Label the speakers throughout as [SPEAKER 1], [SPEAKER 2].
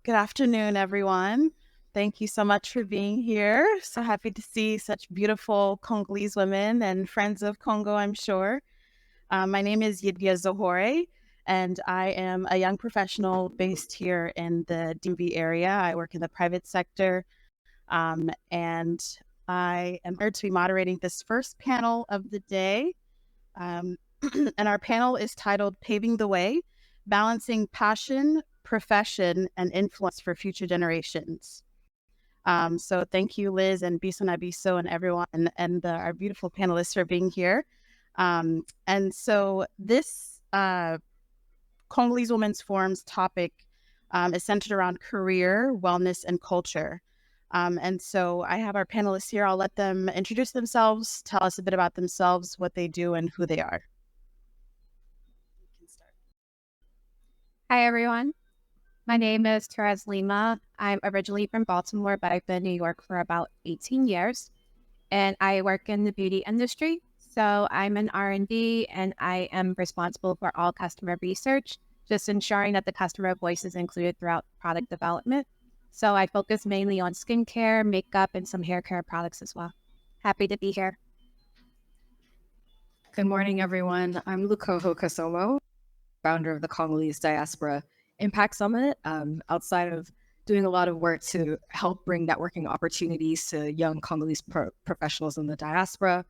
[SPEAKER 1] Good afternoon, everyone. Thank you so much for being here. So happy to see such beautiful Congolese women and friends of Congo, I'm sure. My name is Yedidya Zohore, and I am a young professional based here in the DMV area. I work in the private sector, and I am here to be moderating this first panel of the day. Um, and our panel is titled Paving the Way, Balancing Passion, Profession, and Influence for Future Generations. So thank you, Liz and BISONABISO and everyone and our beautiful panelists for being here. And so this Congolese Women's Forum's topic is centered around career, wellness, and culture. And so I have our panelists here. I'll let them introduce themselves, tell us a bit about themselves, what they do, and who they are.
[SPEAKER 2] Hi, everyone. My name is Therese Lema. I'm originally from Baltimore, but I've been in New York for about 18 years, and I work in the beauty industry. So I'm in R&D, and I am responsible for all customer research, just ensuring that the customer voice is included throughout product development. So I focus mainly on skincare, makeup, and some hair care products as well. Happy to be here.
[SPEAKER 3] Good morning, everyone. I'm Lukogho Kasomo, founder of the Congolese Diaspora Impact Summit. Outside of doing a lot of work to help bring networking opportunities to young Congolese professionals in the diaspora,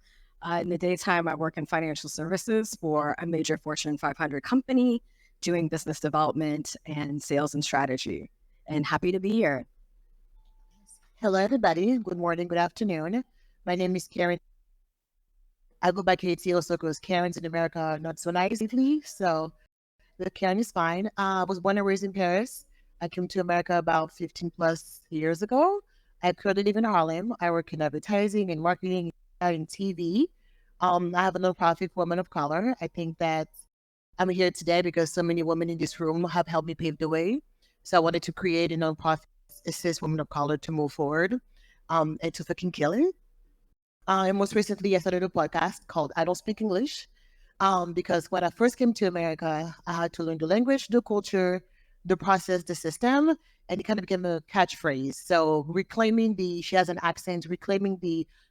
[SPEAKER 3] in the daytime, I work in financial services for a major Fortune 500 company, doing business development and sales and strategy. And happy to be here.
[SPEAKER 4] Hello, everybody. Good morning, good afternoon. My name is Karen. I go by Katie also because Karen's in America are not so nice lately, so the Karen is fine. I was born and raised in Paris. I came to America about 15 plus years ago. I currently live in Harlem. I work in advertising and marketing and TV. I have a nonprofit for women of color. I think that I'm here today because so many women in this room have helped me pave the way. So I wanted to create a nonprofit that assists women of color to move forward and to fucking kill it. And most recently, I started a podcast called I Don't Speak English because when I first came to America, I had to learn the language, the culture, the process, the system, and it kind of became a catchphrase. So reclaiming she has an accent,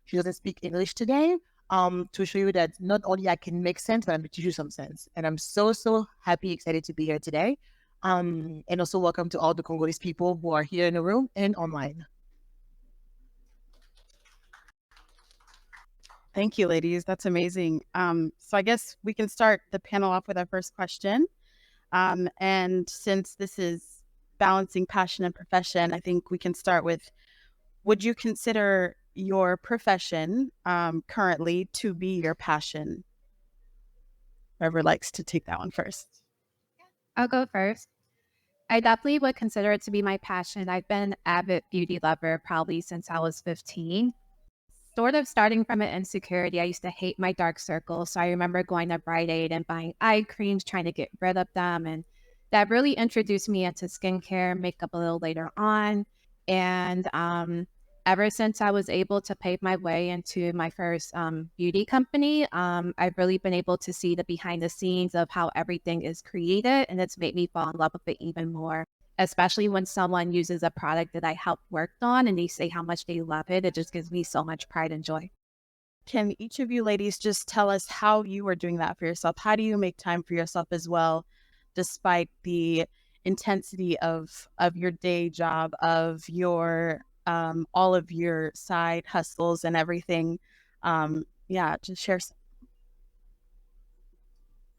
[SPEAKER 4] she doesn't speak English today, to show you that not only I can make sense, but I'm going to teach you some sense. And I'm so happy, excited to be here today. And also welcome to all the Congolese people who are here in the room and online.
[SPEAKER 1] Thank you, ladies. That's amazing. So I guess we can start the panel off with our first question. And since this is balancing passion and profession, I think we can start with, would you consider your profession currently to be your passion? Whoever likes to take that one first.
[SPEAKER 2] I'll go first. I definitely would consider it to be my passion. I've been an avid beauty lover probably since I was 15. Sort of starting from an insecurity. I used to hate my dark circles. So I remember going to Rite Aid and buying eye creams, trying to get rid of them. And that really introduced me into skincare, makeup a little later on. And ever since I was able to pave my way into my first beauty company, I've really been able to see the behind the scenes of how everything is created. And it's made me fall in love with it even more. Especially when someone uses a product that I helped work on and they say how much they love it. It just gives me so much pride and joy.
[SPEAKER 1] Can each of you ladies just tell us how you are doing that for yourself? How do you make time for yourself as well, despite the intensity of your day job, of your all of your side hustles and everything? Just share some.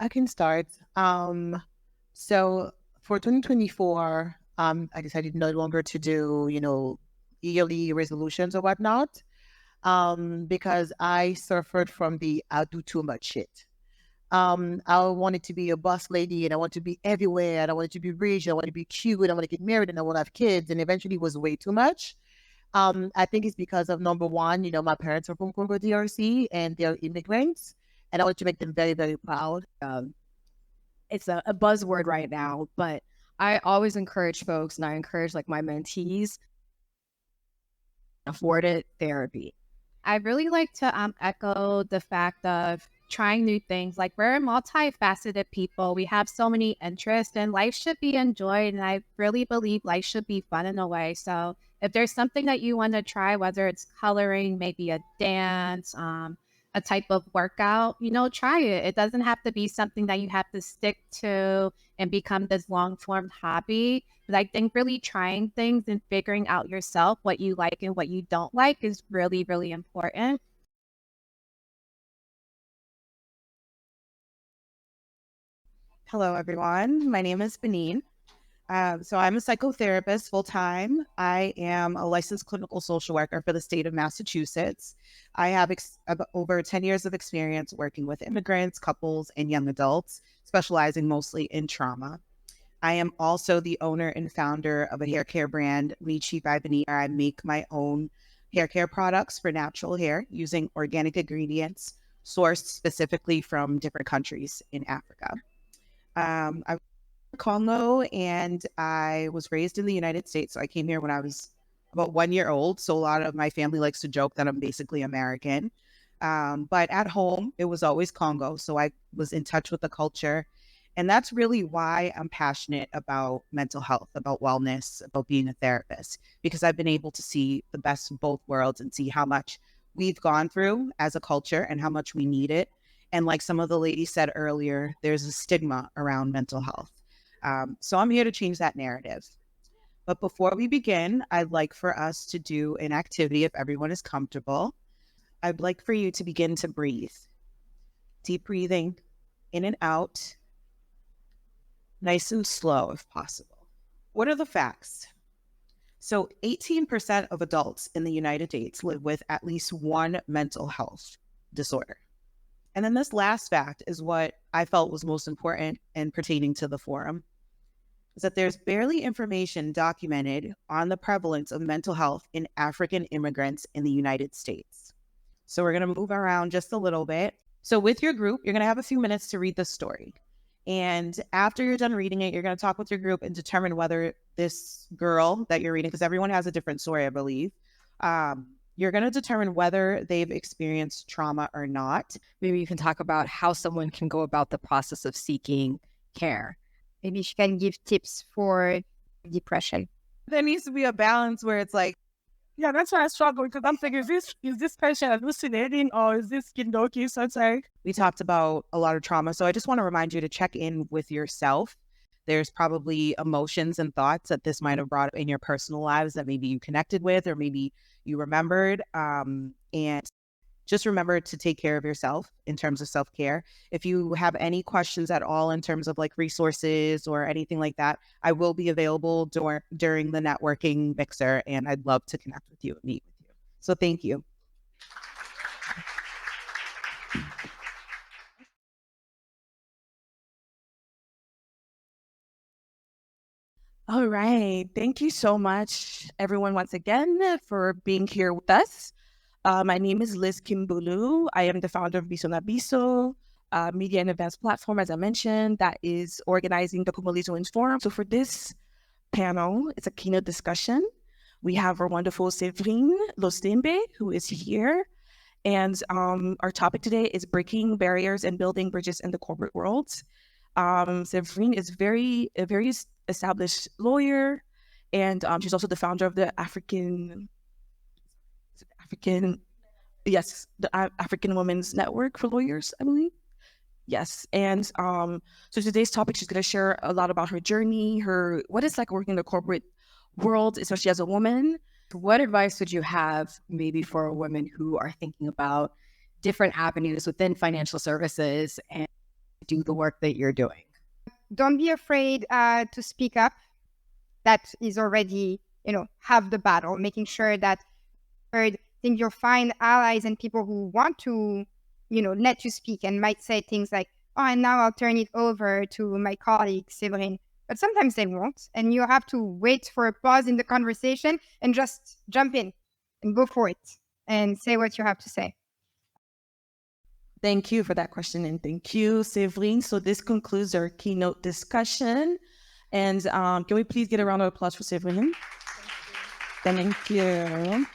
[SPEAKER 4] I can start. So for 2024, I decided no longer to do, yearly resolutions or whatnot, because I suffered from the I do too much shit. I wanted to be a boss lady and I want to be everywhere and I wanted to be rich, I want to be cute, and I want to get married and I want to have kids, and eventually it was way too much. I think it's because of number one, my parents are from Congo DRC and they're immigrants, and I want to make them very, very proud.
[SPEAKER 3] It's a buzzword right now, but I always encourage folks, and I encourage my mentees, afforded therapy.
[SPEAKER 2] I really like to echo the fact of trying new things. Like, we're multifaceted people. We have so many interests, and life should be enjoyed. And I really believe life should be fun in a way. So if there's something that you want to try, whether it's coloring, maybe a dance, a type of workout, try it. It doesn't have to be something that you have to stick to and become this long-form hobby. But I think really trying things and figuring out yourself what you like and what you don't like is really, really important.
[SPEAKER 1] Hello, everyone. My name is Benine. So I'm a psychotherapist full-time. I am a licensed clinical social worker for the state of Massachusetts. I have over 10 years of experience working with immigrants, couples, and young adults, specializing mostly in trauma. I am also the owner and founder of a hair care brand, Mitshi by Benine. I make my own hair care products for natural hair using organic ingredients sourced specifically from different countries in Africa. I'm Congo, and I was raised in the United States. So I came here when I was about 1 year old. So a lot of my family likes to joke that I'm basically American. But at home, it was always Congo. So I was in touch with the culture. And that's really why I'm passionate about mental health, about wellness, about being a therapist, because I've been able to see the best of both worlds and see how much we've gone through as a culture and how much we need it. And like some of the ladies said earlier, there's a stigma around mental health. So I'm here to change that narrative. But before we begin, I'd like for us to do an activity if everyone is comfortable. I'd like for you to begin to breathe. Deep breathing in and out, nice and slow if possible. What are the facts? So 18% of adults in the United States live with at least one mental health disorder. And then this last fact is what I felt was most important and pertaining to the forum, is that there's barely information documented on the prevalence of mental health in African immigrants in the United States. So we're going to move around just a little bit. So with your group, you're going to have a few minutes to read the story. And after you're done reading it, you're going to talk with your group and determine whether this girl that you're reading, because everyone has a different story, I believe, you're going to determine whether they've experienced trauma or not.
[SPEAKER 3] Maybe you can talk about how someone can go about the process of seeking care.
[SPEAKER 5] Maybe she can give tips for depression.
[SPEAKER 1] There needs to be a balance where it's like,
[SPEAKER 6] yeah, that's why I struggle, because I'm thinking, is this patient hallucinating or is this kindoki? So it's like,
[SPEAKER 1] we talked about a lot of trauma. So I just want to remind you to check in with yourself. There's probably emotions and thoughts that this might have brought up in your personal lives that maybe you connected with, or maybe you remembered. And just remember to take care of yourself in terms of self-care. If you have any questions at all in terms of like resources or anything like that, I will be available during the networking mixer, and I'd love to connect with you and meet with you. So thank you.
[SPEAKER 6] all right. Thank you so much, everyone, once again, for being here with us. My name is Liz Kimbulu. I am the founder of BISONABISO, media and events platform, as I mentioned, that is organizing the Congolese Women's Forum. So for this panel, it's a keynote discussion. We have our wonderful Séverine Losembe, who is here. And our topic today is breaking barriers and building bridges in the corporate world. Séverine is a very established lawyer, and she's also the founder of the African Women's Network for Lawyers, I believe. Yes. And so today's topic, she's going to share a lot about her journey, what it's like working in the corporate world, especially as a woman.
[SPEAKER 3] What advice would you have maybe for women who are thinking about different avenues within financial services and do the work that you're doing?
[SPEAKER 5] Don't be afraid to speak up. That is already, have the battle, making sure that I think you'll find allies and people who want to, let you speak and might say things like, oh, and now I'll turn it over to my colleague, Séverine. But sometimes they won't. And you have to wait for a pause in the conversation and just jump in and go for it and say what you have to say.
[SPEAKER 6] Thank you for that question. And thank you, Séverine. So this concludes our keynote discussion. And can we please get a round of applause for Séverine? Thank you.